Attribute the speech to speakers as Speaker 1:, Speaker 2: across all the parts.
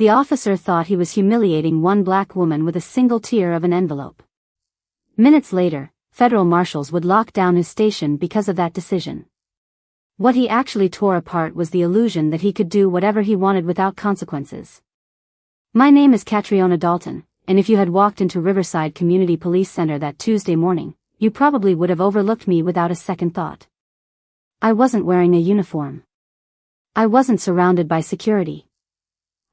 Speaker 1: The officer thought he was humiliating one black woman with a single tear of an envelope. Minutes later, federal marshals would lock down his station because of that decision. What he actually tore apart was the illusion that he could do whatever he wanted without consequences. My name is Catriona Dalton, and if you had walked into Riverside Community Police Center that Tuesday morning, you probably would have overlooked me without a second thought. I wasn't wearing a uniform. I wasn't surrounded by security.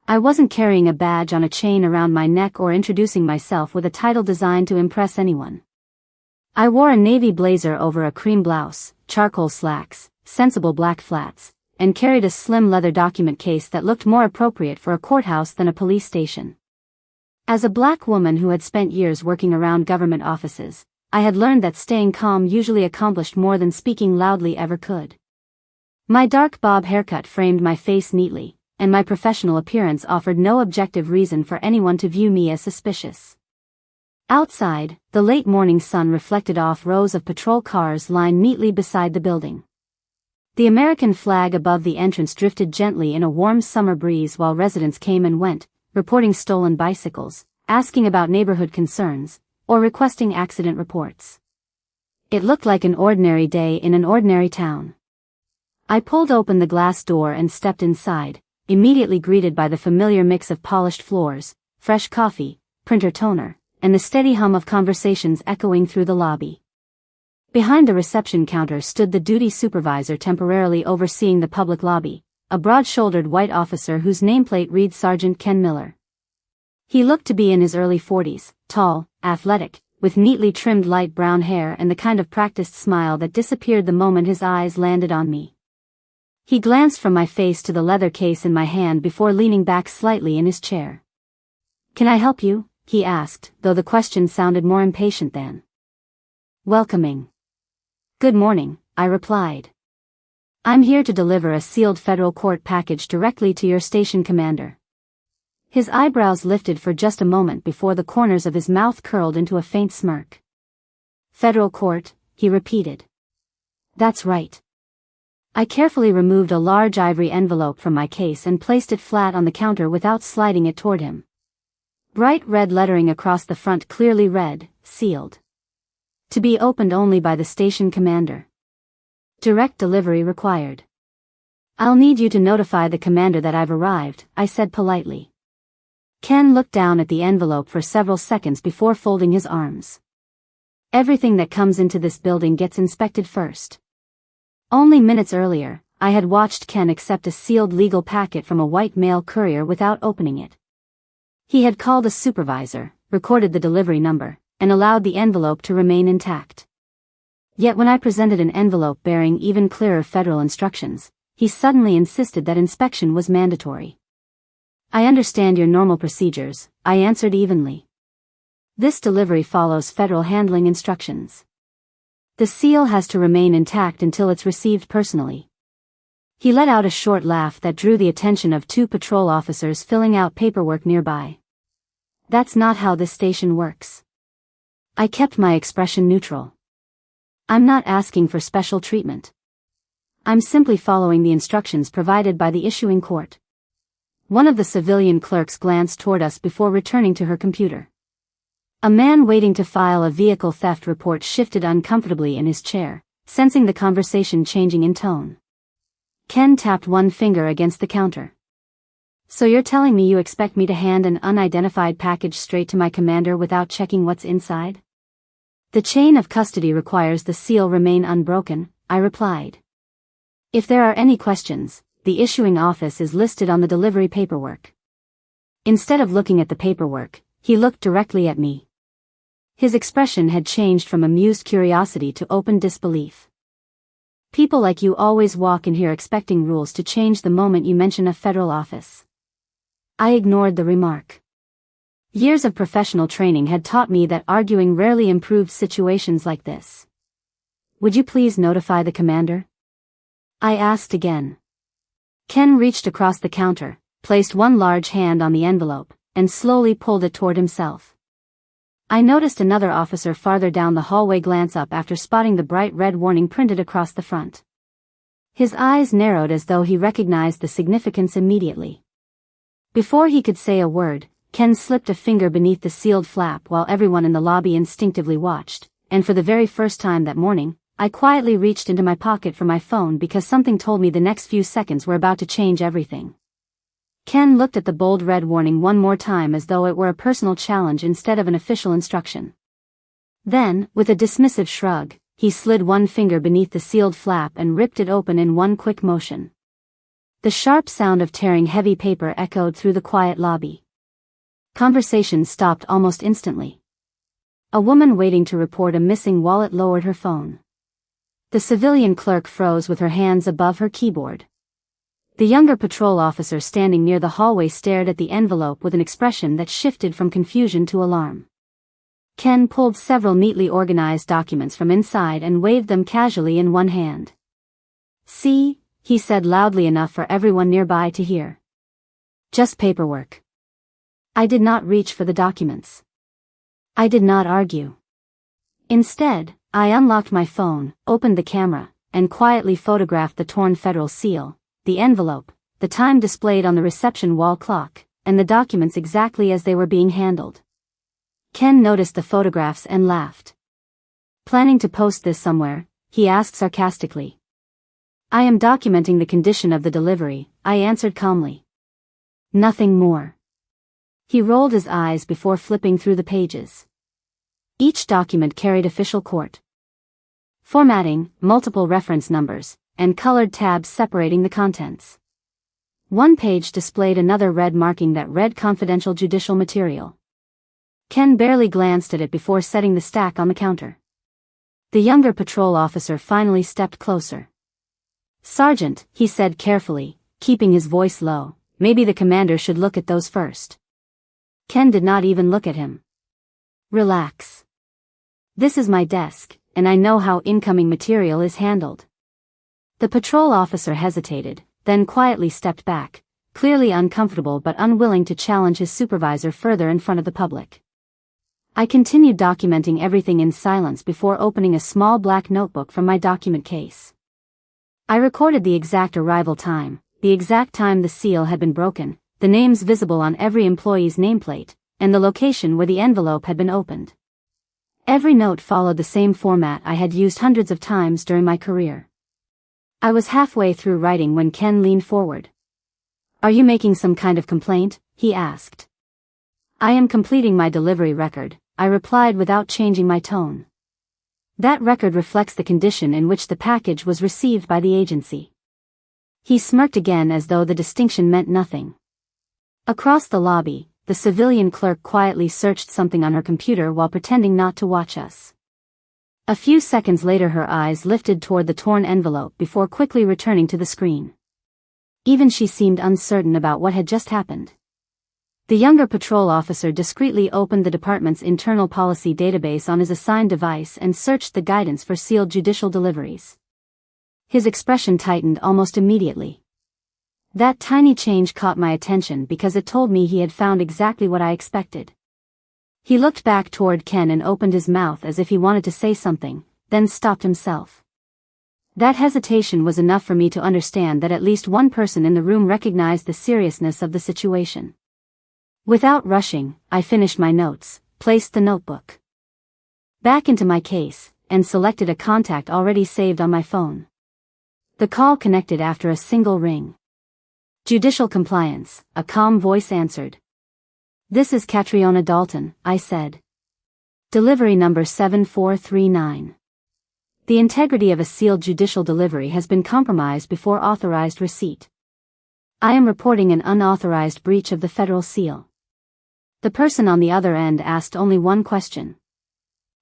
Speaker 1: I wasn't carrying a badge on a chain around my neck or introducing myself with a title designed to impress anyone. I wore a navy blazer over a cream blouse, charcoal slacks, sensible black flats, and carried a slim leather document case that looked more appropriate for a courthouse than a police station. As a black woman who had spent years working around government offices, I had learned that staying calm usually accomplished more than speaking loudly ever could. My dark bob haircut framed my face neatly, and my professional appearance offered no objective reason for anyone to view me as suspicious. Outside, the late morning sun reflected off rows of patrol cars lined neatly beside the building. The American flag above the entrance drifted gently in a warm summer breeze while residents came and went, reporting stolen bicycles, asking about neighborhood concerns, or requesting accident reports. It looked like an ordinary day in an ordinary town. I pulled open the glass door and stepped inside, immediately greeted by the familiar mix of polished floors, fresh coffee, printer toner, and the steady hum of conversations echoing through the lobby. Behind the reception counter stood the duty supervisor temporarily overseeing the public lobby, a broad-shouldered white officer whose nameplate read Sergeant Ken Miller. He looked to be in his early 40s, tall, athletic, with neatly trimmed light brown hair and the kind of practiced smile that disappeared the moment his eyes landed on me. He glanced from my face to the leather case in my hand before leaning back slightly in his chair. "Can I help you?" he asked, though the question sounded more impatient than welcoming. "Good morning," I replied. "I'm here to deliver a sealed federal court package directly to your station commander." His eyebrows lifted for just a moment before the corners of his mouth curled into a faint smirk. "Federal court," he repeated. "That's right." I carefully removed a large ivory envelope from my case and placed it flat on the counter without sliding it toward him. Bright red lettering across the front clearly read, "Sealed. To be opened only by the station commander. Direct delivery required." "I'll need you to notify the commander that I've arrived," I said politely. Ken looked down at the envelope for several seconds before folding his arms. "Everything that comes into this building gets inspected first." Only minutes earlier, I had watched Ken accept a sealed legal packet from a white mail courier without opening it. He had called a supervisor, recorded the delivery number, and allowed the envelope to remain intact. Yet when I presented an envelope bearing even clearer federal instructions, he suddenly insisted that inspection was mandatory. "I understand your normal procedures," I answered evenly. "This delivery follows federal handling instructions. The seal has to remain intact until it's received personally." He let out a short laugh that drew the attention of two patrol officers filling out paperwork nearby. "That's not how this station works." I kept my expression neutral. "I'm not asking for special treatment. I'm simply following the instructions provided by the issuing court." One of the civilian clerks glanced toward us before returning to her computer. A man waiting to file a vehicle theft report shifted uncomfortably in his chair, sensing the conversation changing in tone. Ken tapped one finger against the counter. "So you're telling me you expect me to hand an unidentified package straight to my commander without checking what's inside?" "The chain of custody requires the seal remain unbroken," I replied. "If there are any questions, the issuing office is listed on the delivery paperwork." Instead of looking at the paperwork, he looked directly at me. His expression had changed from amused curiosity to open disbelief. "People like you always walk in here expecting rules to change the moment you mention a federal office." I ignored the remark. Years of professional training had taught me that arguing rarely improved situations like this. "Would you please notify the commander?" I asked again. Ken reached across the counter, placed one large hand on the envelope, and slowly pulled it toward himself. I noticed another officer farther down the hallway glance up after spotting the bright red warning printed across the front. His eyes narrowed as though he recognized the significance immediately. Before he could say a word, Ken slipped a finger beneath the sealed flap while everyone in the lobby instinctively watched, and for the very first time that morning, I quietly reached into my pocket for my phone because something told me the next few seconds were about to change everything. Ken looked at the bold red warning one more time as though it were a personal challenge instead of an official instruction. Then, with a dismissive shrug, he slid one finger beneath the sealed flap and ripped it open in one quick motion. The sharp sound of tearing heavy paper echoed through the quiet lobby. Conversation stopped almost instantly. A woman waiting to report a missing wallet lowered her phone. The civilian clerk froze with her hands above her keyboard. The younger patrol officer standing near the hallway stared at the envelope with an expression that shifted from confusion to alarm. Ken pulled several neatly organized documents from inside and waved them casually in one hand. "See," he said loudly enough for everyone nearby to hear. "Just paperwork." I did not reach for the documents. I did not argue. Instead, I unlocked my phone, opened the camera, and quietly photographed the torn federal seal, the envelope, the time displayed on the reception wall clock, and the documents exactly as they were being handled. Ken noticed the photographs and laughed. "Planning to post this somewhere?" he asked sarcastically. "I am documenting the condition of the delivery," I answered calmly. "Nothing more." He rolled his eyes before flipping through the pages. Each document carried official court formatting, multiple reference numbers, and colored tabs separating the contents. One page displayed another red marking that read confidential judicial material. Ken barely glanced at it before setting the stack on the counter. The younger patrol officer finally stepped closer. "Sergeant," he said carefully, keeping his voice low, "maybe the commander should look at those first." Ken did not even look at him. "Relax. This is my desk, and I know how incoming material is handled." The patrol officer hesitated, then quietly stepped back, clearly uncomfortable but unwilling to challenge his supervisor further in front of the public. I continued documenting everything in silence before opening a small black notebook from my document case. I recorded the exact arrival time, the exact time the seal had been broken, the names visible on every employee's nameplate, and the location where the envelope had been opened. Every note followed the same format I had used hundreds of times during my career. I was halfway through writing when Ken leaned forward. "Are you making some kind of complaint?" he asked. "I am completing my delivery record," I replied without changing my tone. "That record reflects the condition in which the package was received by the agency." He smirked again as though the distinction meant nothing. Across the lobby, the civilian clerk quietly searched something on her computer while pretending not to watch us. A few seconds later her eyes lifted toward the torn envelope before quickly returning to the screen. Even she seemed uncertain about what had just happened. The younger patrol officer discreetly opened the department's internal policy database on his assigned device and searched the guidance for sealed judicial deliveries. His expression tightened almost immediately. That tiny change caught my attention because it told me he had found exactly what I expected. He looked back toward Ken and opened his mouth as if he wanted to say something, then stopped himself. That hesitation was enough for me to understand that at least one person in the room recognized the seriousness of the situation. Without rushing, I finished my notes, placed the notebook back into my case, and selected a contact already saved on my phone. The call connected after a single ring. "Judicial compliance," a calm voice answered. "This is Catriona Dalton," I said. "Delivery number 7439. The integrity of a sealed judicial delivery has been compromised before authorized receipt. I am reporting an unauthorized breach of the federal seal." The person on the other end asked only one question.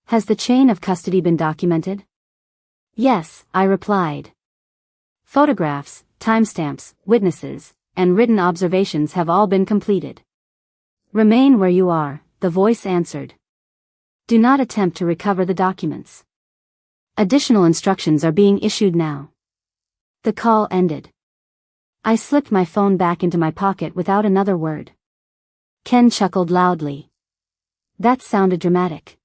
Speaker 1: "Has the chain of custody been documented?" "Yes," I replied. "Photographs, timestamps, witnesses, and written observations have all been completed." "Remain where you are," the voice answered. "Do not attempt to recover the documents. Additional instructions are being issued now." The call ended. I slipped my phone back into my pocket without another word. Ken chuckled loudly. That sounded dramatic.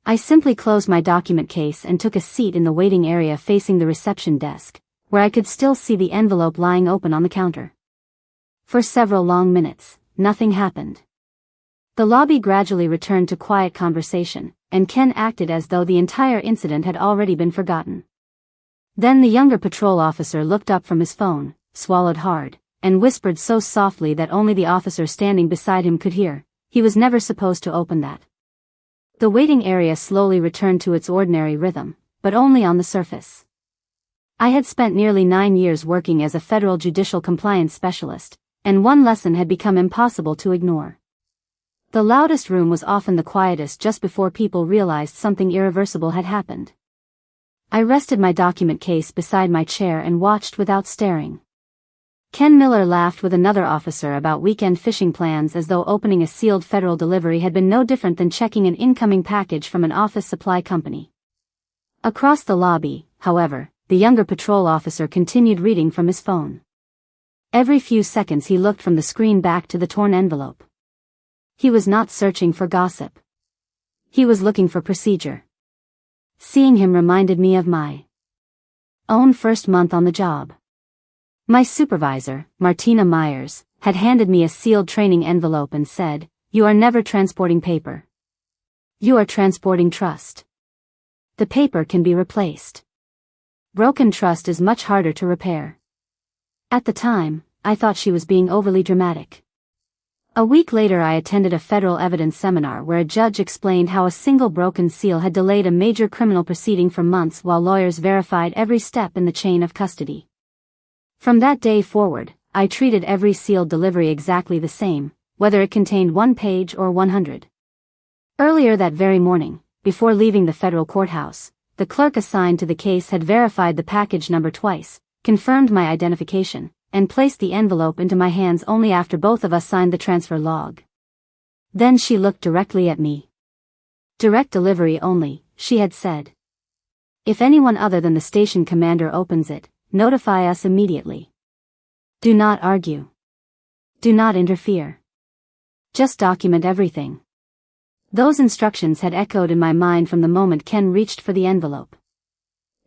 Speaker 1: I simply closed my document case and took a seat in the waiting area facing the reception desk, where I could still see the envelope lying open on the counter. For several long minutes, nothing happened. The lobby gradually returned to quiet conversation, and Ken acted as though the entire incident had already been forgotten. Then the younger patrol officer looked up from his phone, swallowed hard, and whispered so softly that only the officer standing beside him could hear, "He was never supposed to open that." The waiting area slowly returned to its ordinary rhythm, but only on the surface. I had spent nearly 9 years working as a federal judicial compliance specialist, and one lesson had become impossible to ignore. The loudest room was often the quietest just before people realized something irreversible had happened. I rested my document case beside my chair and watched without staring. Ken Miller laughed with another officer about weekend fishing plans as though opening a sealed federal delivery had been no different than checking an incoming package from an office supply company. Across the lobby, however, the younger patrol officer continued reading from his phone. Every few seconds he looked from the screen back to the torn envelope. He was not searching for gossip. He was looking for procedure. Seeing him reminded me of my own first month on the job. My supervisor, Martina Myers, had handed me a sealed training envelope and said, "You are never transporting paper. You are transporting trust. The paper can be replaced. Broken trust is much harder to repair." At the time, I thought she was being overly dramatic. A week later I attended a federal evidence seminar where a judge explained how a single broken seal had delayed a major criminal proceeding for months while lawyers verified every step in the chain of custody. From that day forward, I treated every sealed delivery exactly the same, whether it contained 1 page or 100. Earlier that very morning, before leaving the federal courthouse, the clerk assigned to the case had verified the package number twice, confirmed my identification, and placed the envelope into my hands only after both of us signed the transfer log. Then she looked directly at me. "Direct delivery only," she had said. "If anyone other than the station commander opens it, notify us immediately. Do not argue. Do not interfere. Just document everything." Those instructions had echoed in my mind from the moment Ken reached for the envelope.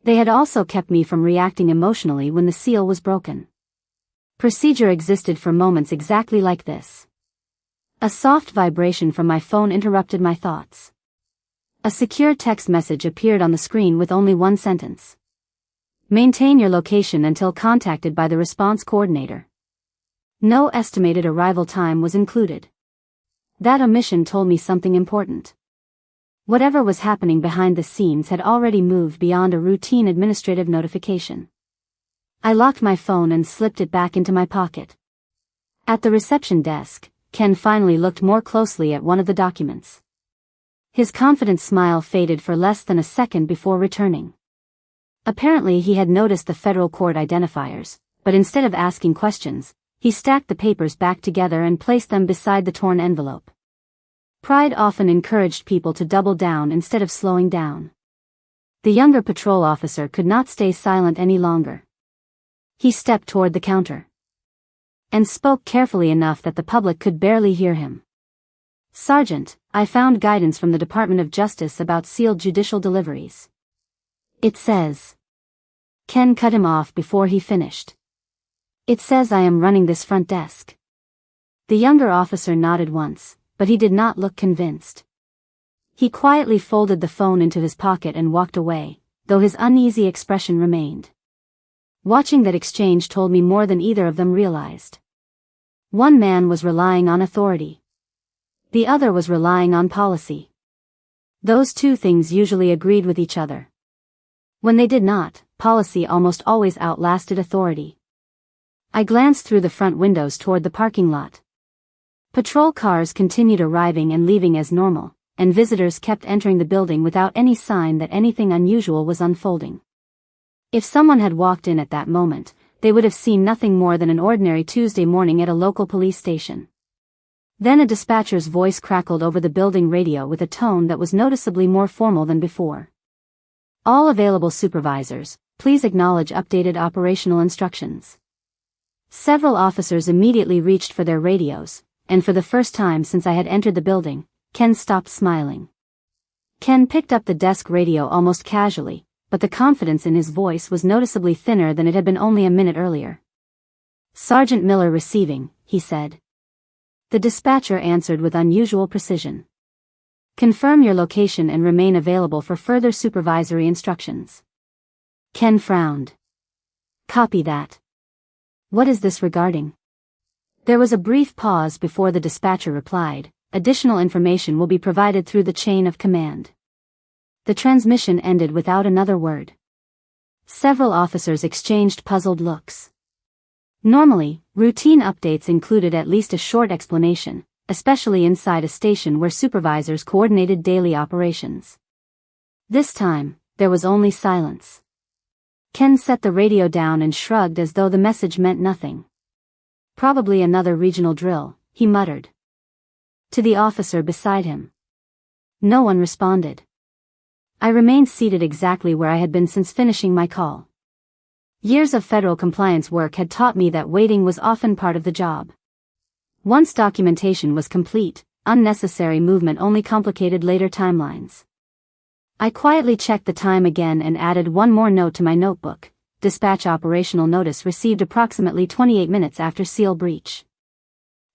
Speaker 1: They had also kept me from reacting emotionally when the seal was broken. Procedure existed for moments exactly like this. A soft vibration from my phone interrupted my thoughts. A secure text message appeared on the screen with only one sentence. "Maintain your location until contacted by the response coordinator." No estimated arrival time was included. That omission told me something important. Whatever was happening behind the scenes had already moved beyond a routine administrative notification. I locked my phone and slipped it back into my pocket. At the reception desk, Ken finally looked more closely at one of the documents. His confident smile faded for less than a second before returning. Apparently he had noticed the federal court identifiers, but instead of asking questions, he stacked the papers back together and placed them beside the torn envelope. Pride often encouraged people to double down instead of slowing down. The younger patrol officer could not stay silent any longer. He stepped toward the counter and spoke carefully enough that the public could barely hear him. "Sergeant, I found guidance from the Department of Justice about sealed judicial deliveries. It says..." Ken cut him off before he finished. "It says I am running this front desk." The younger officer nodded once, but he did not look convinced. He quietly folded the phone into his pocket and walked away, though his uneasy expression remained. Watching that exchange told me more than either of them realized. One man was relying on authority. The other was relying on policy. Those two things usually agreed with each other. When they did not, policy almost always outlasted authority. I glanced through the front windows toward the parking lot. Patrol cars continued arriving and leaving as normal, and visitors kept entering the building without any sign that anything unusual was unfolding. If someone had walked in at that moment, they would have seen nothing more than an ordinary Tuesday morning at a local police station. Then a dispatcher's voice crackled over the building radio with a tone that was noticeably more formal than before. "All available supervisors, please acknowledge updated operational instructions." Several officers immediately reached for their radios, and for the first time since I had entered the building, Ken stopped smiling. Ken picked up the desk radio almost casually, but the confidence in his voice was noticeably thinner than it had been only a minute earlier. "Sergeant Miller receiving, he said. The dispatcher answered with unusual precision. Confirm your location and remain available for further supervisory instructions. Ken frowned. Copy that. What is this regarding? There was a brief pause before the dispatcher replied. Additional information will be provided through the chain of command. The transmission ended without another word. Several officers exchanged puzzled looks. Normally, routine updates included at least a short explanation, especially inside a station where supervisors coordinated daily operations. This time, there was only silence. Ken set the radio down and shrugged as though the message meant nothing. Probably another regional drill, he muttered. To the officer beside him. No one responded. I remained seated exactly where I had been since finishing my call. Years of federal compliance work had taught me that waiting was often part of the job. Once documentation was complete, unnecessary movement only complicated later timelines. I quietly checked the time again and added one more note to my notebook. Dispatch operational notice received approximately 28 minutes after seal breach.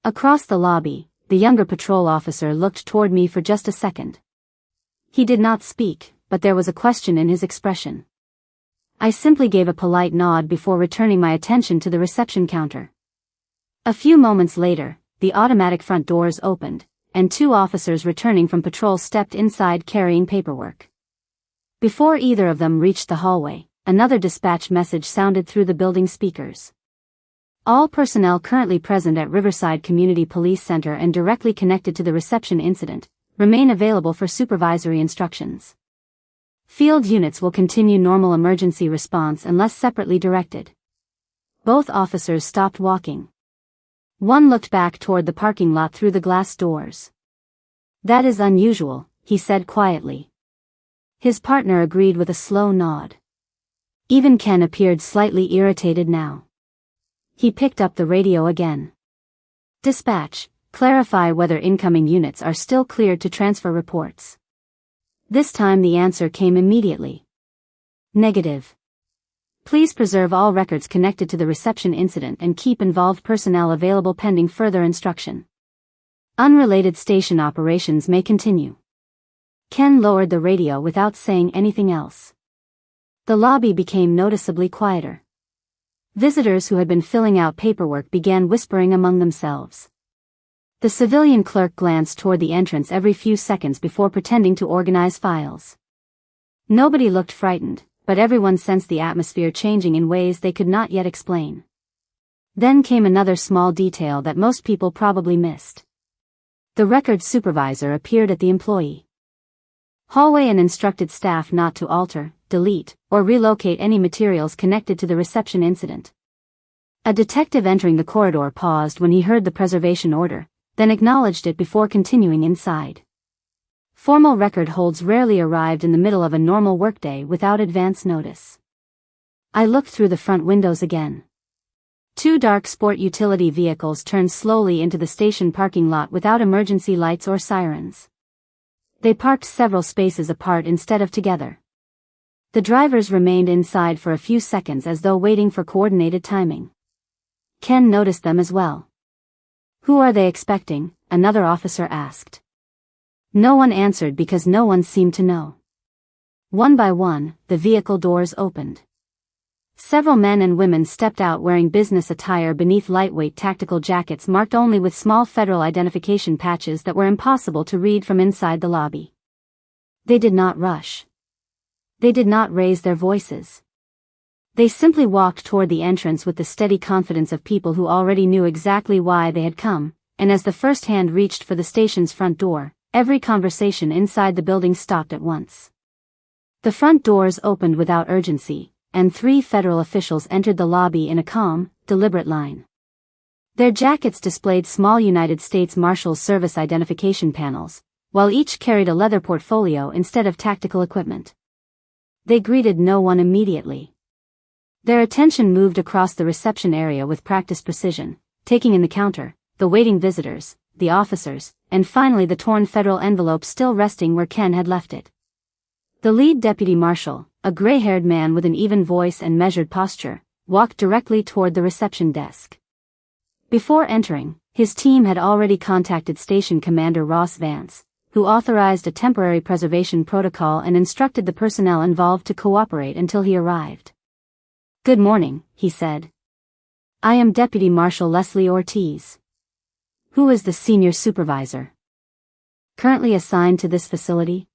Speaker 1: Across the lobby, the younger patrol officer looked toward me for just a second. He did not speak, but there was a question in his expression. I simply gave a polite nod before returning my attention to the reception counter. A few moments later, the automatic front doors opened, and two officers returning from patrol stepped inside carrying paperwork. Before either of them reached the hallway, another dispatch message sounded through the building speakers. All personnel currently present at Riverside Community Police Center and directly connected to the reception incident remain available for supervisory instructions. Field units will continue normal emergency response unless separately directed. Both officers stopped walking. One looked back toward the parking lot through the glass doors. That is unusual, he said quietly. His partner agreed with a slow nod. Even Ken appeared slightly irritated now. He picked up the radio again. Dispatch, clarify whether incoming units are still cleared to transfer reports. This time the answer came immediately. Negative. Please preserve all records connected to the reception incident and keep involved personnel available pending further instruction. Unrelated station operations may continue. Ken lowered the radio without saying anything else. The lobby became noticeably quieter. Visitors who had been filling out paperwork began whispering among themselves. The civilian clerk glanced toward the entrance every few seconds before pretending to organize files. Nobody looked frightened, but everyone sensed the atmosphere changing in ways they could not yet explain. Then came another small detail that most people probably missed. The records supervisor appeared at the employee hallway and instructed staff not to alter, delete, or relocate any materials connected to the reception incident. A detective entering the corridor paused when he heard the preservation order, then acknowledged it before continuing inside. Formal record holds rarely arrived in the middle of a normal workday without advance notice. I looked through the front windows again. Two dark sport utility vehicles turned slowly into the station parking lot without emergency lights or sirens. They parked several spaces apart instead of together. The drivers remained inside for a few seconds as though waiting for coordinated timing. Ken noticed them as well. Who are they expecting? Another officer asked. No one answered because no one seemed to know. One by one, the vehicle doors opened. Several men and women stepped out wearing business attire beneath lightweight tactical jackets marked only with small federal identification patches that were impossible to read from inside the lobby. They did not rush. They did not raise their voices. They simply walked toward the entrance with the steady confidence of people who already knew exactly why they had come, and as the first hand reached for the station's front door, every conversation inside the building stopped at once. The front doors opened without urgency, and 3 federal officials entered the lobby in a calm, deliberate line. Their jackets displayed small United States Marshals service identification panels, while each carried a leather portfolio instead of tactical equipment. They greeted no one immediately. Their attention moved across the reception area with practiced precision, taking in the counter, the waiting visitors, the officers, and finally the torn federal envelope still resting where Ken had left it. The lead deputy marshal, a gray-haired man with an even voice and measured posture, walked directly toward the reception desk. Before entering, his team had already contacted Station Commander Ross Vance, who authorized a temporary preservation protocol and instructed the personnel involved to cooperate until he arrived. "Good morning," he said. "I am Deputy Marshal Leslie Ortiz. Who is the senior supervisor currently assigned to this facility?"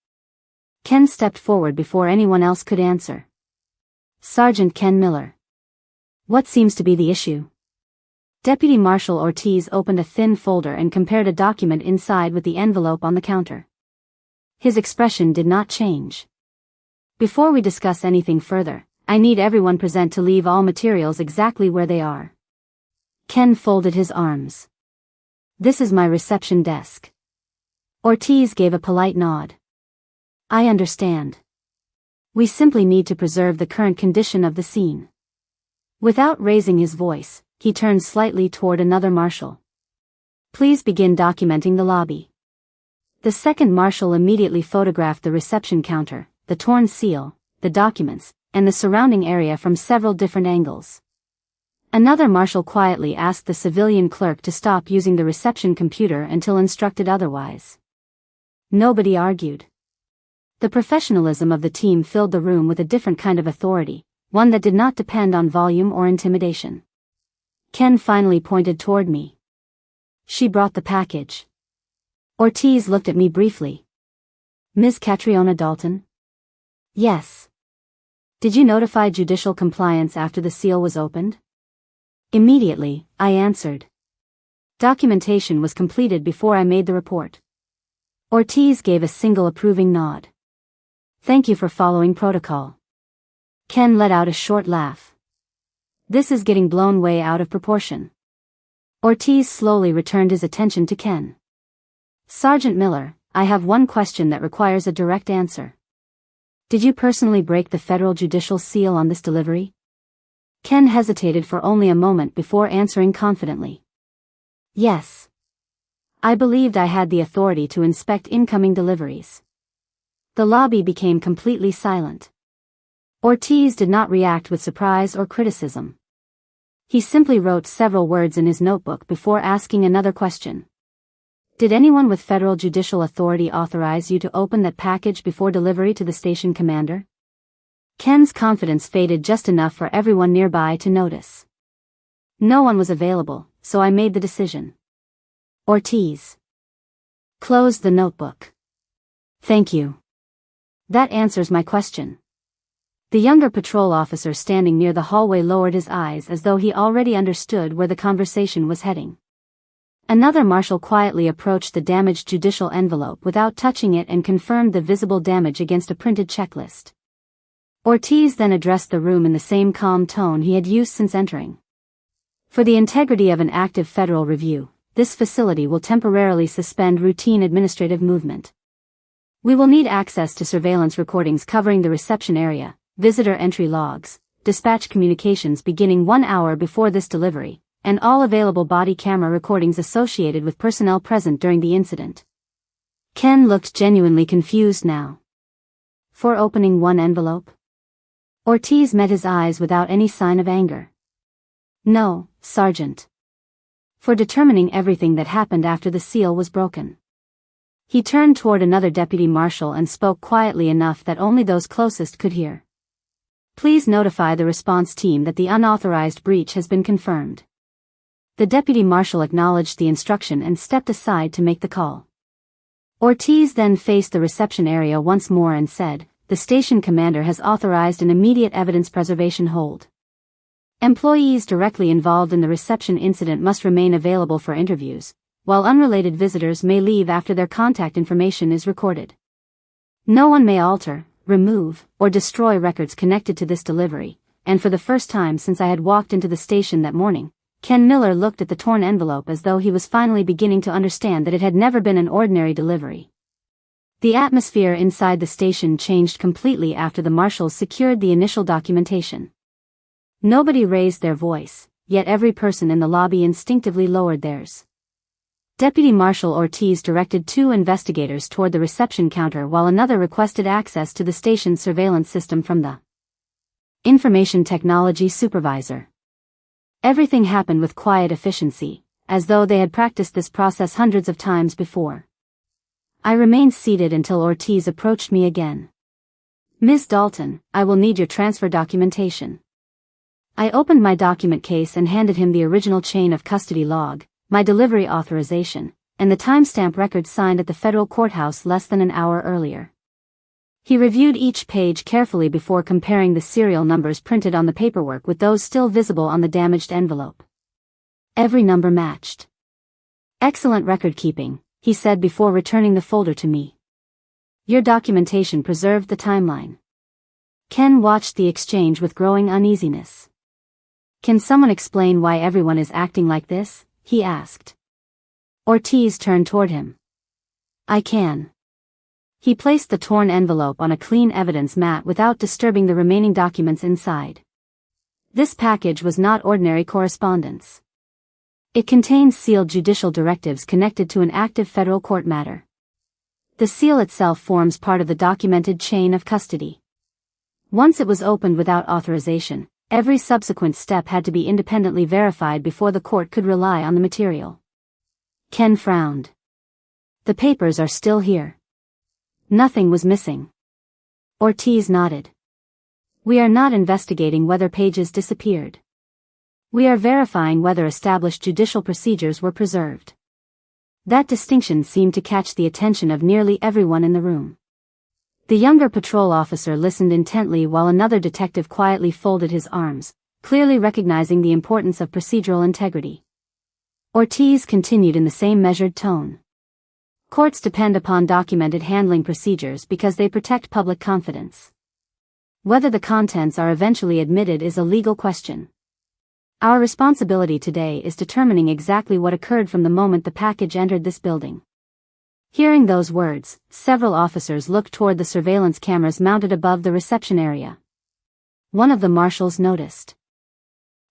Speaker 1: Ken stepped forward before anyone else could answer. "Sergeant Ken Miller." "What seems to be the issue?" Deputy Marshal Ortiz opened a thin folder and compared a document inside with the envelope on the counter. His expression did not change. "Before we discuss anything further, I need everyone present to leave all materials exactly where they are." Ken folded his arms. "This is my reception desk." Ortiz gave a polite nod. "I understand. We simply need to preserve the current condition of the scene." Without raising his voice, he turned slightly toward another marshal. "Please begin documenting the lobby." The second marshal immediately photographed the reception counter, the torn seal, the documents, and the surrounding area from several different angles. Another marshal quietly asked the civilian clerk to stop using the reception computer until instructed otherwise. Nobody argued. The professionalism of the team filled the room with a different kind of authority, one that did not depend on volume or intimidation. Ken finally pointed toward me. "She brought the package." Ortiz looked at me briefly. "Ms. Catriona Dalton?" "Yes." "Did you notify judicial compliance after the seal was opened?" "Immediately," I answered. "Documentation was completed before I made the report." Ortiz gave a single approving nod. "Thank you for following protocol." Ken let out a short laugh. "This is getting blown way out of proportion." Ortiz slowly returned his attention to Ken. "Sergeant Miller, I have one question that requires a direct answer. Did you personally break the federal judicial seal on this delivery?" Ken hesitated for only a moment before answering confidently. "Yes. I believed I had the authority to inspect incoming deliveries." The lobby became completely silent. Ortiz did not react with surprise or criticism. He simply wrote several words in his notebook before asking another question. "Did anyone with federal judicial authority authorize you to open that package before delivery to the station commander?" Ken's confidence faded just enough for everyone nearby to notice. No one was available, so I made the decision. Ortiz closed the notebook. "Thank you. That answers my question." The younger patrol officer standing near the hallway lowered his eyes as though he already understood where the conversation was heading. Another marshal quietly approached the damaged judicial envelope without touching it and confirmed the visible damage against a printed checklist. Ortiz then addressed the room in the same calm tone he had used since entering. "For the integrity of an active federal review, this facility will temporarily suspend routine administrative movement. We will need access to surveillance recordings covering the reception area, visitor entry logs, dispatch communications beginning 1 hour before this delivery, and all available body camera recordings associated with personnel present during the incident." Ken looked genuinely confused now. "For opening one envelope?" Ortiz met his eyes without any sign of anger. "No, Sergeant. For determining everything that happened after the seal was broken." He turned toward another deputy marshal and spoke quietly enough that only those closest could hear. "Please notify the response team that the unauthorized breach has been confirmed." The deputy marshal acknowledged the instruction and stepped aside to make the call. Ortiz then faced the reception area once more and said, "The station commander has authorized an immediate evidence preservation hold. Employees directly involved in the reception incident must remain available for interviews, while unrelated visitors may leave after their contact information is recorded. No one may alter, remove, or destroy records connected to this delivery." And for the first time since I had walked into the station that morning, Ken Miller looked at the torn envelope as though he was finally beginning to understand that it had never been an ordinary delivery. The atmosphere inside the station changed completely after the marshals secured the initial documentation. Nobody raised their voice, yet every person in the lobby instinctively lowered theirs. Deputy Marshal Ortiz directed 2 investigators toward the reception counter while another requested access to the station's surveillance system from the information technology supervisor. Everything happened with quiet efficiency, as though they had practiced this process hundreds of times before. I remained seated until Ortiz approached me again. "Ms. Dalton, I will need your transfer documentation." I opened my document case and handed him the original chain of custody log, my delivery authorization, and the timestamp record signed at the federal courthouse less than an hour earlier. He reviewed each page carefully before comparing the serial numbers printed on the paperwork with those still visible on the damaged envelope. Every number matched. "Excellent record keeping," he said before returning the folder to me. "Your documentation preserved the timeline." Ken watched the exchange with growing uneasiness. "Can someone explain why everyone is acting like this?" he asked. Ortiz turned toward him. "I can." He placed the torn envelope on a clean evidence mat without disturbing the remaining documents inside. This package was not ordinary correspondence. It contained sealed judicial directives connected to an active federal court matter. The seal itself forms part of the documented chain of custody. Once it was opened without authorization, every subsequent step had to be independently verified before the court could rely on the material. Ken frowned. "The papers are still here." Nothing was missing. Ortiz nodded. "We are not investigating whether pages disappeared. We are verifying whether established judicial procedures were preserved." That distinction seemed to catch the attention of nearly everyone in the room. The younger patrol officer listened intently while another detective quietly folded his arms, clearly recognizing the importance of procedural integrity. Ortiz continued in the same measured tone. "Courts depend upon documented handling procedures because they protect public confidence. Whether the contents are eventually admitted is a legal question. Our responsibility today is determining exactly what occurred from the moment the package entered this building." Hearing those words, several officers looked toward the surveillance cameras mounted above the reception area. One of the marshals noticed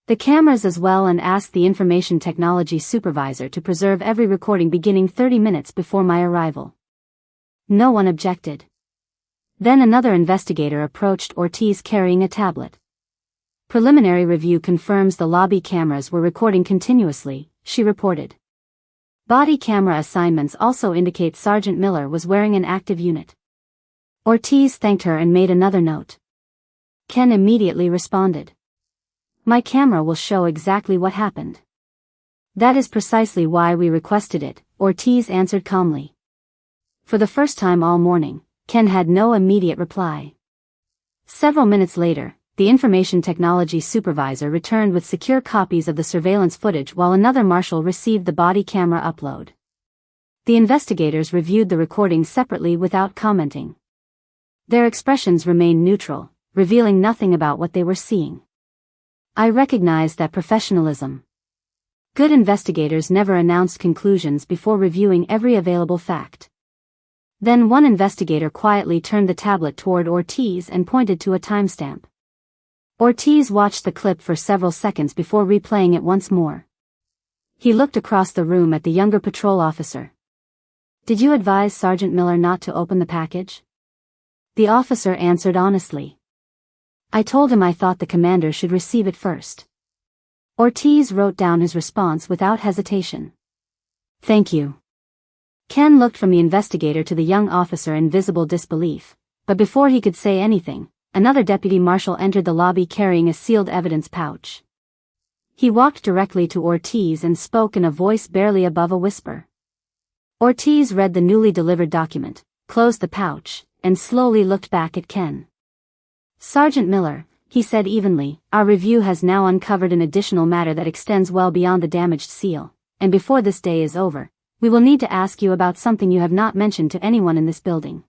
Speaker 1: the cameras as well and asked the information technology supervisor to preserve every recording beginning 30 minutes before my arrival. No one objected. Then another investigator approached Ortiz carrying a tablet. "Preliminary review confirms the lobby cameras were recording continuously," she reported. "Body camera assignments also indicate Sergeant Miller was wearing an active unit." Ortiz thanked her and made another note. Ken immediately responded. "My camera will show exactly what happened." "That is precisely why we requested it," Ortiz answered calmly. For the first time all morning, Ken had no immediate reply. Several minutes later, the information technology supervisor returned with secure copies of the surveillance footage while another marshal received the body camera upload. The investigators reviewed the recordings separately without commenting. Their expressions remained neutral, revealing nothing about what they were seeing. I recognized that professionalism. Good investigators never announced conclusions before reviewing every available fact. Then one investigator quietly turned the tablet toward Ortiz and pointed to a timestamp. Ortiz watched the clip for several seconds before replaying it once more. He looked across the room at the younger patrol officer. "Did you advise Sergeant Miller not to open the package?" The officer answered honestly. "I told him I thought the commander should receive it first." Ortiz wrote down his response without hesitation. "Thank you." Ken looked from the investigator to the young officer in visible disbelief, but before he could say anything, another deputy marshal entered the lobby carrying a sealed evidence pouch. He walked directly to Ortiz and spoke in a voice barely above a whisper. Ortiz read the newly delivered document, closed the pouch, and slowly looked back at Ken. "Sergeant Miller," he said evenly, "our review has now uncovered an additional matter that extends well beyond the damaged seal, and before this day is over, we will need to ask you about something you have not mentioned to anyone in this building."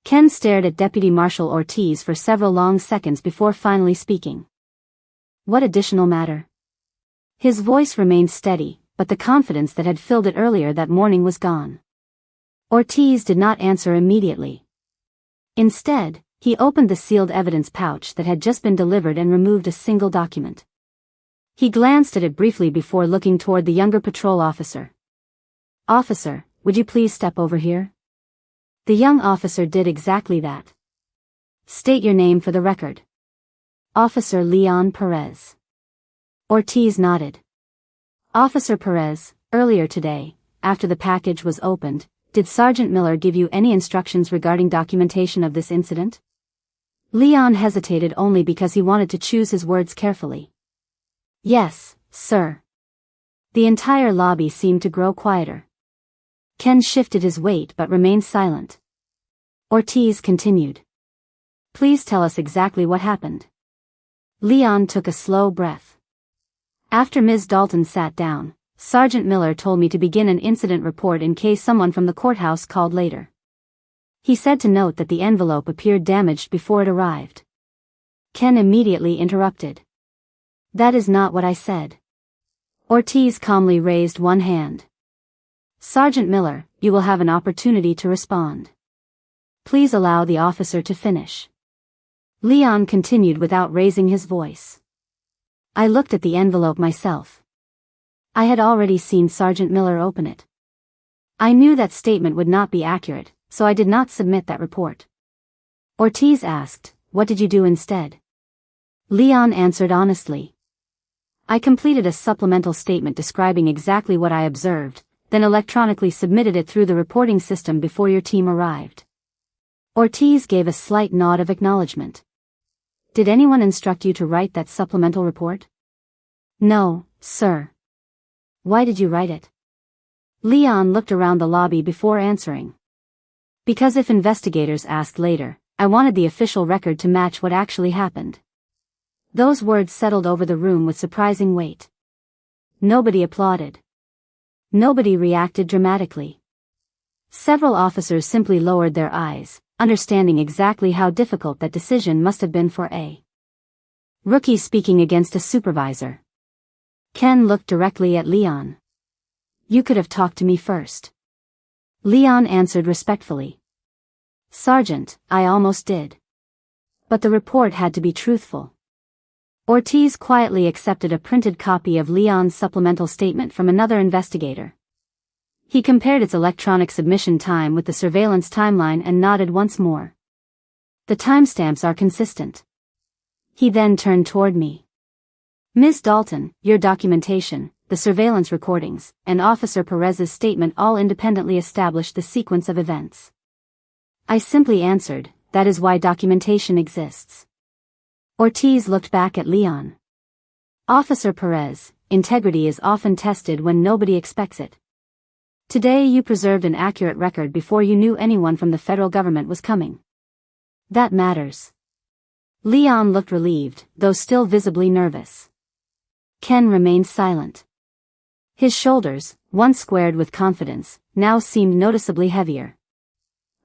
Speaker 1: Ken stared at Deputy Marshal Ortiz for several long seconds before finally speaking. "What additional matter?" His voice remained steady, but the confidence that had filled it earlier that morning was gone. Ortiz did not answer immediately. Instead, he opened the sealed evidence pouch that had just been delivered and removed a single document. He glanced at it briefly before looking toward the younger patrol officer. "Officer, would you please step over here?" The young officer did exactly that. "State your name for the record." "Officer Leon Perez." Ortiz nodded. Officer Perez, earlier today, after the package was opened, did Sergeant Miller give you any instructions regarding documentation of this incident? Leon hesitated only because he wanted to choose his words carefully. Yes, sir. The entire lobby seemed to grow quieter. Ken shifted his weight but remained silent. Ortiz continued. Please tell us exactly what happened. Leon took a slow breath. After Ms. Dalton sat down, Sergeant Miller told me to begin an incident report in case someone from the courthouse called later. He said to note that the envelope appeared damaged before it arrived. Ken immediately interrupted. That is not what I said. Ortiz calmly raised one hand. Sergeant Miller, you will have an opportunity to respond. Please allow the officer to finish. Leon continued without raising his voice. I looked at the envelope myself. I had already seen Sergeant Miller open it. I knew that statement would not be accurate, so I did not submit that report. Ortiz asked, what did you do instead? Leon answered honestly. I completed a supplemental statement describing exactly what I observed, then electronically submitted it through the reporting system before your team arrived. Ortiz gave a slight nod of acknowledgement. Did anyone instruct you to write that supplemental report? No, sir. Why did you write it? Leon looked around the lobby before answering. Because if investigators asked later, I wanted the official record to match what actually happened. Those words settled over the room with surprising weight. Nobody applauded. Nobody reacted dramatically. Several officers simply lowered their eyes, understanding exactly how difficult that decision must have been for a rookie speaking against a supervisor. Ken looked directly at Leon. You could have talked to me first. Leon answered respectfully. Sergeant, I almost did. But the report had to be truthful. Ortiz quietly accepted a printed copy of Leon's supplemental statement from another investigator. He compared its electronic submission time with the surveillance timeline and nodded once more. The timestamps are consistent. He then turned toward me. Ms. Dalton, your documentation, the surveillance recordings, and Officer Perez's statement all independently established the sequence of events. I simply answered, that is why documentation exists. Ortiz looked back at Leon. Officer Perez, integrity is often tested when nobody expects it. Today you preserved an accurate record before you knew anyone from the federal government was coming. That matters. Leon looked relieved, though still visibly nervous. Ken remained silent. His shoulders, once squared with confidence, now seemed noticeably heavier.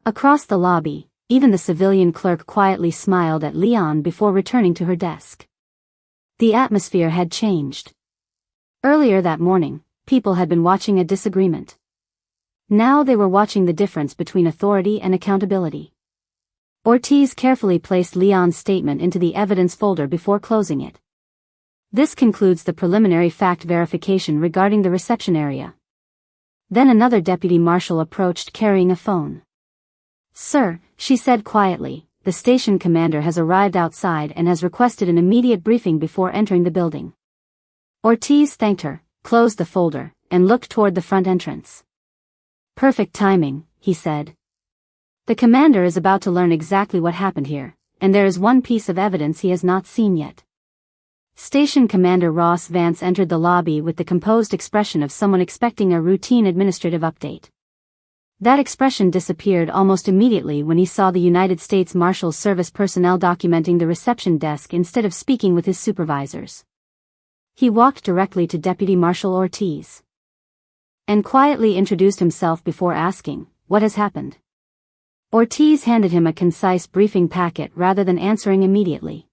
Speaker 1: Across the lobby, even the civilian clerk quietly smiled at Leon before returning to her desk. The atmosphere had changed. Earlier that morning, people had been watching a disagreement. Now they were watching the difference between authority and accountability. Ortiz carefully placed Leon's statement into the evidence folder before closing it. This concludes the preliminary fact verification regarding the reception area. Then another deputy marshal approached carrying a phone. Sir, she said quietly, the station commander has arrived outside and has requested an immediate briefing before entering the building. Ortiz thanked her, closed the folder, and looked toward the front entrance. Perfect timing, he said. The commander is about to learn exactly what happened here, and there is one piece of evidence he has not seen yet. Station Commander Ross Vance entered the lobby with the composed expression of someone expecting a routine administrative update. That expression disappeared almost immediately when he saw the United States Marshals Service personnel documenting the reception desk instead of speaking with his supervisors. He walked directly to Deputy Marshal Ortiz and quietly introduced himself before asking, "What has happened?" Ortiz handed him a concise briefing packet rather than answering immediately.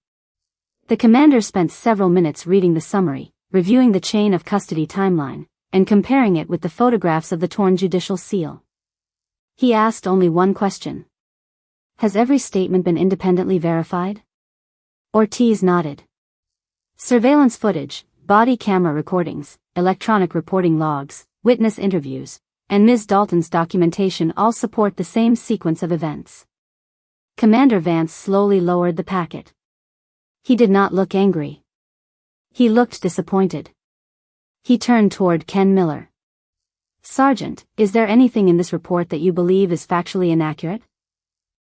Speaker 1: The commander spent several minutes reading the summary, reviewing the chain of custody timeline, and comparing it with the photographs of the torn judicial seal. He asked only one question. Has every statement been independently verified? Ortiz nodded. Surveillance footage, body camera recordings, electronic reporting logs, witness interviews, and Ms. Dalton's documentation all support the same sequence of events. Commander Vance slowly lowered the packet. He did not look angry. He looked disappointed. He turned toward Ken Miller. "Sergeant, is there anything in this report that you believe is factually inaccurate?"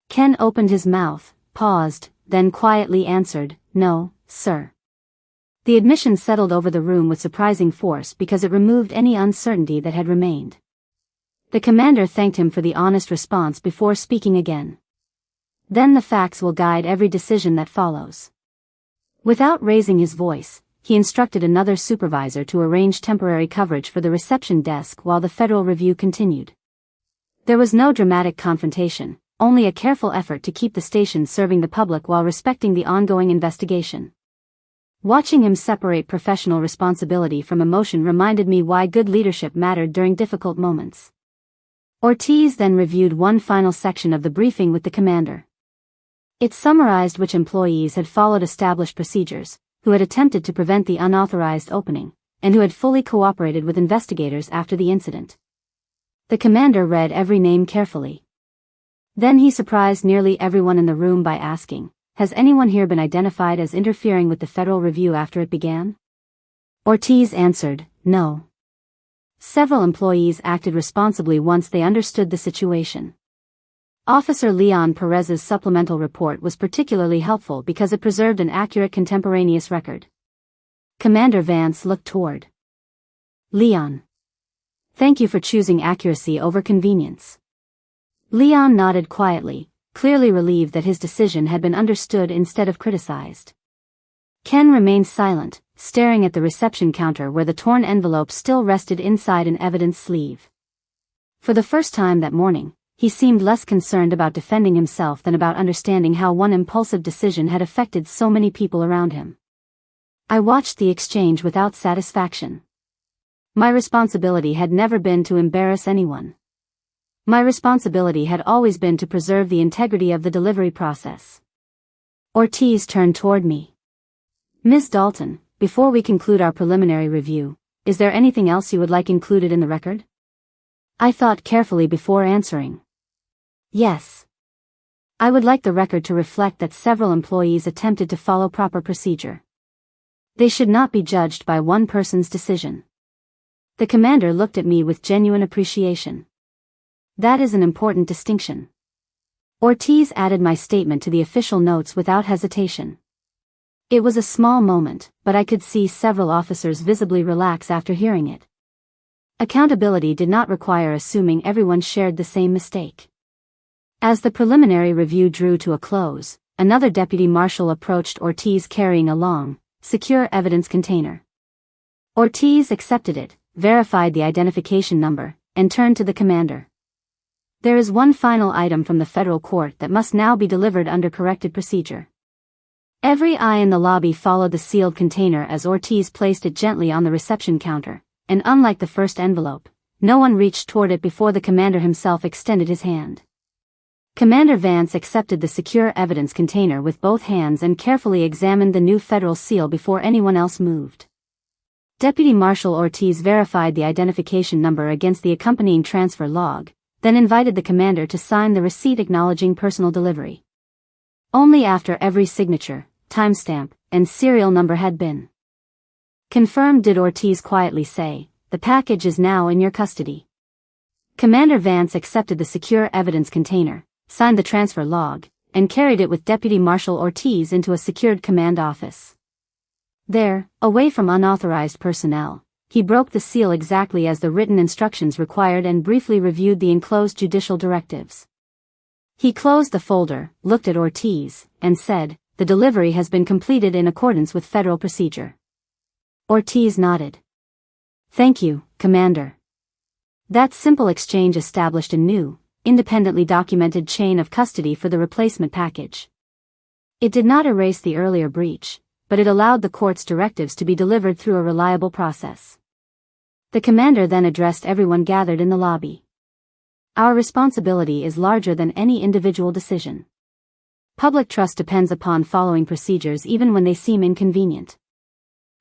Speaker 1: Ken opened his mouth, paused, then quietly answered, "No, sir." The admission settled over the room with surprising force because it removed any uncertainty that had remained. The commander thanked him for the honest response before speaking again. "Then the facts will guide every decision that follows." Without raising his voice, he instructed another supervisor to arrange temporary coverage for the reception desk while the federal review continued. There was no dramatic confrontation, only a careful effort to keep the station serving the public while respecting the ongoing investigation. Watching him separate professional responsibility from emotion reminded me why good leadership mattered during difficult moments. Ortiz then reviewed one final section of the briefing with the commander. It summarized which employees had followed established procedures, who had attempted to prevent the unauthorized opening, and who had fully cooperated with investigators after the incident. The commander read every name carefully. Then he surprised nearly everyone in the room by asking, "Has anyone here been identified as interfering with the federal review after it began?" Ortiz answered, "No." Several employees acted responsibly once they understood the situation. Officer Leon Perez's supplemental report was particularly helpful because it preserved an accurate contemporaneous record. Commander Vance looked toward Leon. "Thank you for choosing accuracy over convenience." Leon nodded quietly, clearly relieved that his decision had been understood instead of criticized. Ken remained silent, staring at the reception counter where the torn envelope still rested inside an evidence sleeve. For the first time that morning, he seemed less concerned about defending himself than about understanding how one impulsive decision had affected so many people around him. I watched the exchange without satisfaction. My responsibility had never been to embarrass anyone. My responsibility had always been to preserve the integrity of the delivery process. Ortiz turned toward me. "Ms. Dalton, before we conclude our preliminary review, is there anything else you would like included in the record?" I thought carefully before answering. "Yes. I would like the record to reflect that several employees attempted to follow proper procedure. They should not be judged by one person's decision." The commander looked at me with genuine appreciation. "That is an important distinction." Ortiz added my statement to the official notes without hesitation. It was a small moment, but I could see several officers visibly relax after hearing it. Accountability did not require assuming everyone shared the same mistake. As the preliminary review drew to a close, another deputy marshal approached Ortiz carrying a long, secure evidence container. Ortiz accepted it, verified the identification number, and turned to the commander. "There is one final item from the federal court that must now be delivered under corrected procedure." Every eye in the lobby followed the sealed container as Ortiz placed it gently on the reception counter, and unlike the first envelope, no one reached toward it before the commander himself extended his hand. Commander Vance accepted the secure evidence container with both hands and carefully examined the new federal seal before anyone else moved. Deputy Marshal Ortiz verified the identification number against the accompanying transfer log, then invited the commander to sign the receipt acknowledging personal delivery. Only after every signature, timestamp, and serial number had been confirmed did Ortiz quietly say, "The package is now in your custody." Commander Vance accepted the secure evidence container, signed the transfer log, and carried it with Deputy Marshal Ortiz into a secured command office. There, away from unauthorized personnel, he broke the seal exactly as the written instructions required and briefly reviewed the enclosed judicial directives. He closed the folder, looked at Ortiz, and said, "The delivery has been completed in accordance with federal procedure." Ortiz nodded. "Thank you, Commander." That simple exchange established a new, independently documented chain of custody for the replacement package. It did not erase the earlier breach, but it allowed the court's directives to be delivered through a reliable process. The commander then addressed everyone gathered in the lobby. "Our responsibility is larger than any individual decision. Public trust depends upon following procedures even when they seem inconvenient.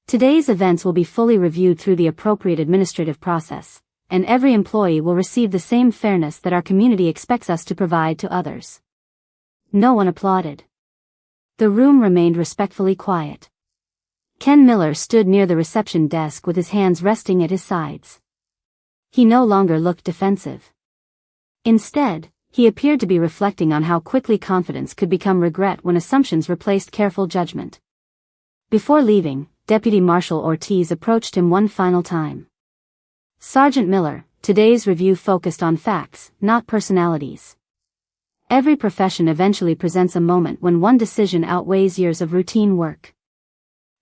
Speaker 1: Today's events will be fully reviewed through the appropriate administrative process, and every employee will receive the same fairness that our community expects us to provide to others." No one applauded. The room remained respectfully quiet. Ken Miller stood near the reception desk with his hands resting at his sides. He no longer looked defensive. Instead, he appeared to be reflecting on how quickly confidence could become regret when assumptions replaced careful judgment. Before leaving, Deputy Marshal Ortiz approached him one final time. "Sergeant Miller, today's review focused on facts, not personalities. Every profession eventually presents a moment when one decision outweighs years of routine work.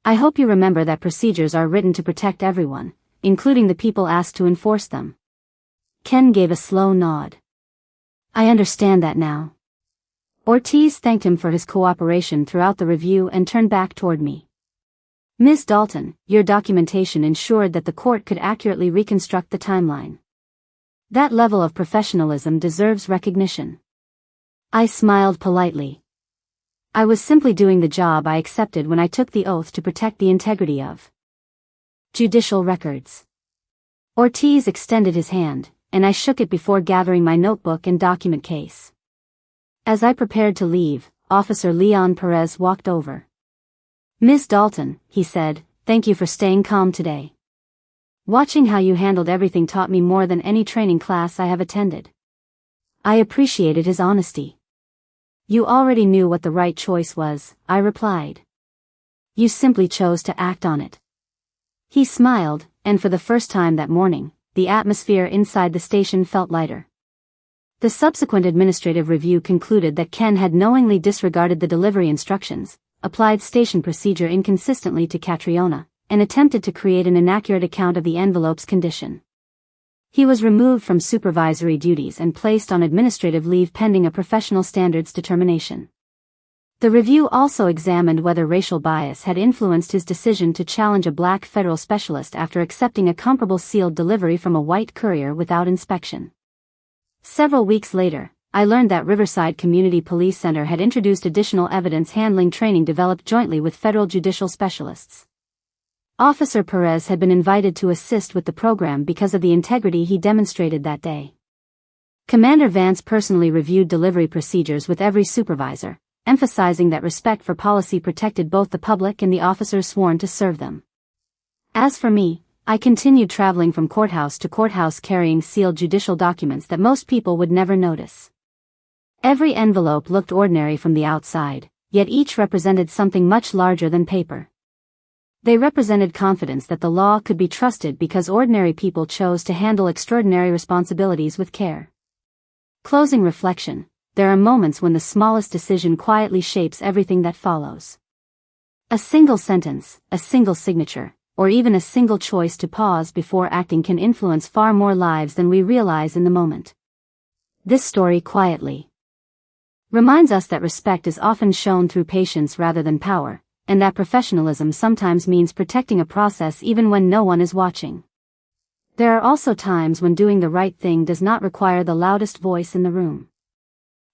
Speaker 1: I hope you remember that procedures are written to protect everyone, including the people asked to enforce them." Ken gave a slow nod. "I understand that now." Ortiz thanked him for his cooperation throughout the review and turned back toward me. "Ms. Dalton, your documentation ensured that the court could accurately reconstruct the timeline. That level of professionalism deserves recognition." I smiled politely. I was simply doing the job I accepted when I took the oath to protect the integrity of judicial records. Ortiz extended his hand, and I shook it before gathering my notebook and document case. As I prepared to leave, Officer Leon Perez walked over. "Ms. Dalton," he said, "thank you for staying calm today. Watching how you handled everything taught me more than any training class I have attended." I appreciated his honesty. "You already knew what the right choice was," I replied. "You simply chose to act on it." He smiled, and for the first time that morning, the atmosphere inside the station felt lighter. The subsequent administrative review concluded that Ken had knowingly disregarded the delivery instructions, applied station procedure inconsistently to Catriona, and attempted to create an inaccurate account of the envelope's condition. He was removed from supervisory duties and placed on administrative leave pending a professional standards determination. The review also examined whether racial bias had influenced his decision to challenge a black federal specialist after accepting a comparable sealed delivery from a white courier without inspection. Several weeks later, I learned that Riverside Community Police Center had introduced additional evidence handling training developed jointly with federal judicial specialists. Officer Perez had been invited to assist with the program because of the integrity he demonstrated that day. Commander Vance personally reviewed delivery procedures with every supervisor, emphasizing that respect for policy protected both the public and the officers sworn to serve them. As for me, I continued traveling from courthouse to courthouse carrying sealed judicial documents that most people would never notice. Every envelope looked ordinary from the outside, yet each represented something much larger than paper. They represented confidence that the law could be trusted because ordinary people chose to handle extraordinary responsibilities with care. Closing reflection, there are moments when the smallest decision quietly shapes everything that follows. A single sentence, a single signature, or even a single choice to pause before acting can influence far more lives than we realize in the moment. This story quietly reminds us that respect is often shown through patience rather than power, and that professionalism sometimes means protecting a process even when no one is watching. There are also times when doing the right thing does not require the loudest voice in the room.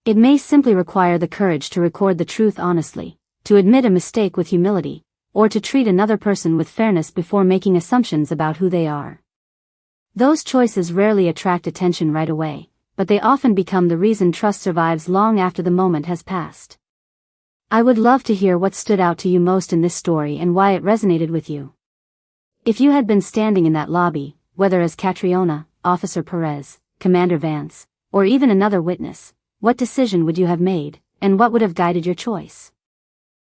Speaker 1: It may simply require the courage to record the truth honestly, to admit a mistake with humility, or to treat another person with fairness before making assumptions about who they are. Those choices rarely attract attention right away, but they often become the reason trust survives long after the moment has passed. I would love to hear what stood out to you most in this story and why it resonated with you. If you had been standing in that lobby, whether as Catriona, Officer Perez, Commander Vance, or even another witness, what decision would you have made, and what would have guided your choice?